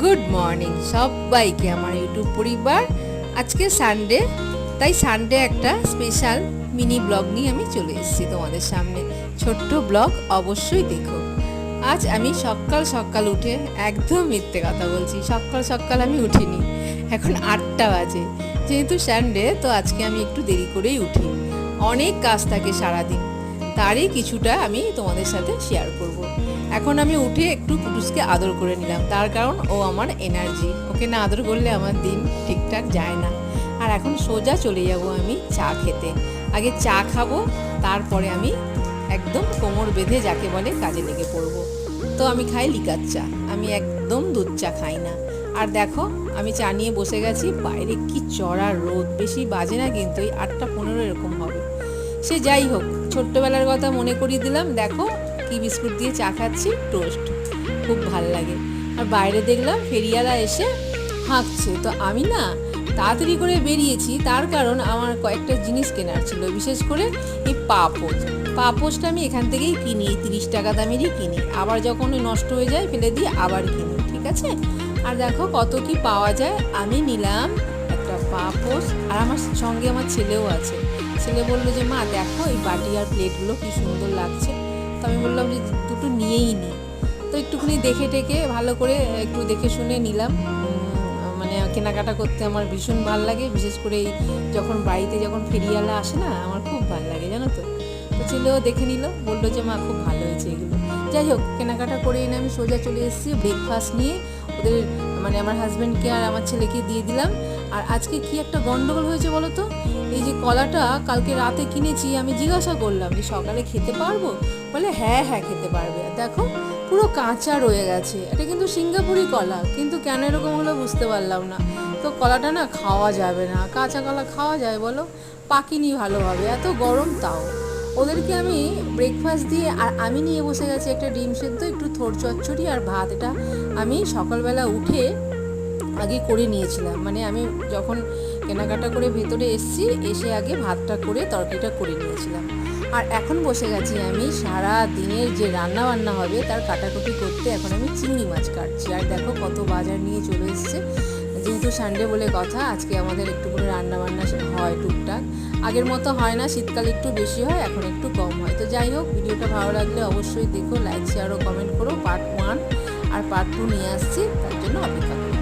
Good morning সবাইকে আমার YouTube পরিবার। আজকে সানডে, তাই সানডে একটা স্পেশাল মিনি ব্লগ নিয়ে আমি চলে এসেছি তোমাদের সামনে। ছোট্ট ব্লগ অবশ্যই দেখো। আজ আমি সকাল সকাল উঠে, একদম মিথ্যে কথা বলছি, সকাল সকাল আমি উঠিনি, এখন 8টা বাজে। যেহেতু সানডে তো আজকে আমি একটু দেরি করেই উঠি। অনেক কাজ থাকে সারাদিন, তারই কিছুটা আমি তোমাদের সাথে শেয়ার করব। এখন আমি উঠে একটু কুটুসকে আদর করে নিলাম, তার কারণ ও আমার এনার্জি, ওকে না আদর করলে আমার দিন ঠিকঠাক যায় না। আর এখন সোজা চলে যাব আমি চা খেতে। আগে চা খাবো, তারপরে আমি একদম কোমর বেঁধে যাকে বলে কাজে লেগে পড়বো। তো আমি খাই লিকার চা, আমি একদম দুধ চা খাই না। আর দেখো আমি চা নিয়ে বসে গেছি, বাইরে কি চড়া রোদ, বেশি বাজে না কিন্তু, এই 8টা 15 এরকম হবে। সে যাই হোক, ছোট্টবেলার কথা মনে করিয়ে দিলাম। দেখো কি বিস্কুট দিয়ে চা খাচ্ছি, টোস্ট, খুব ভাল লাগে। আর বাইরে দেখলাম ফেরিওয়ালা এসে হাঁকছে, তো আমি না তাড়াতাড়ি করে বেরিয়েছি, তার কারণ আমার কয়েকটা জিনিস কেনার ছিল, বিশেষ করে এই পাপোশটা আমি এখান থেকেই কিনি, 30 টাকা দামেরই কিনি, আবার যখন নষ্ট হয়ে যায় ফেলে দিই, আবার কিনি, ঠিক আছে। আর দেখো কত কি পাওয়া যায়। আমি নিলাম একটা পাপোশ, আর আমার সঙ্গে আমার ছেলেও আছে। ছেলে বললো যে মা দেখো এই বাটি আর প্লেটগুলো কি সুন্দর লাগছে। তো আমি বললাম যে দুটো নিয়েই নিই। তো একটুখানি দেখে টেকে ভালো করে একটু দেখে শুনে নিলাম। মানে কেনাকাটা করতে আমার ভীষণ ভালো লাগে, বিশেষ করে এই যখন বাড়িতে যখন ফেরিওয়ালা আসে না, আমার খুব ভালো লাগে জানো তো। তো ছেলেও দেখে নিল, বললো যে মা খুব ভালো হয়েছে এগুলো। যাই হোক, কেনাকাটা করে এনে আমি সোজা চলে এসেছি ব্রেকফাস্ট নিয়ে। ওদের মানে আমার হাজব্যান্ডকে আর আমার ছেলেকে দিয়ে দিলাম। আর আজকে কি একটা গন্ডগোল হয়েছে বলো তো। এই যে কলাটা কালকে রাতে কিনেছি, আমি জিজ্ঞাসা করলাম যে সকালে খেতে পারবো, বলে হ্যাঁ হ্যাঁ খেতে পারবে। আর দেখো পুরো কাঁচা রয়ে গেছে। এটা কিন্তু সিঙ্গাপুরি কলা, কিন্তু কেন এরকম হলো বুঝতে পারলাম না। তো কলাটা না খাওয়া যাবে না, কাঁচা কলা খাওয়া যায় বলো? পাকিনি ভালোভাবে, এত গরম তাও। ওদেরকে আমি ব্রেকফাস্ট দিয়ে, আর আমি নিয়ে বসে গেছি একটা ডিম সেদ্ধ, একটু থোড় চচ্চড়ি আর ভাত। এটা আমি সকালবেলা উঠে আগে করে নিয়েছিলাম, মানে আমি যখন কেনাকাটা করে ভেতরে এসে আগে ভাতটা করে তরকারিটা করে নিয়েছিলাম। আর এখন বসে গেছি আমি সারা দিনের যে রান্না বান্না হবে তার কাটাকুটি করতে। এখন আমি চিংড়ি মাছ কাটছি। আর দেখো কত বাজার নিয়ে চলে এসছে। যেহেতু সানডে বলে কথা, আজকে আমাদের একটু করে রান্না বান্না হয় টুকটাক। আগের মতো হয় না, শীতকালে একটু বেশি হয়, এখন একটু কম হয়। তো যাই হোক, ভিডিওটা ভালো লাগলে অবশ্যই দেখো, লাইক শেয়ার ও কমেন্ট করো। পার্ট 1 আর পার্ট 2 নিয়ে আসছি, তার জন্য অপেক্ষা করো।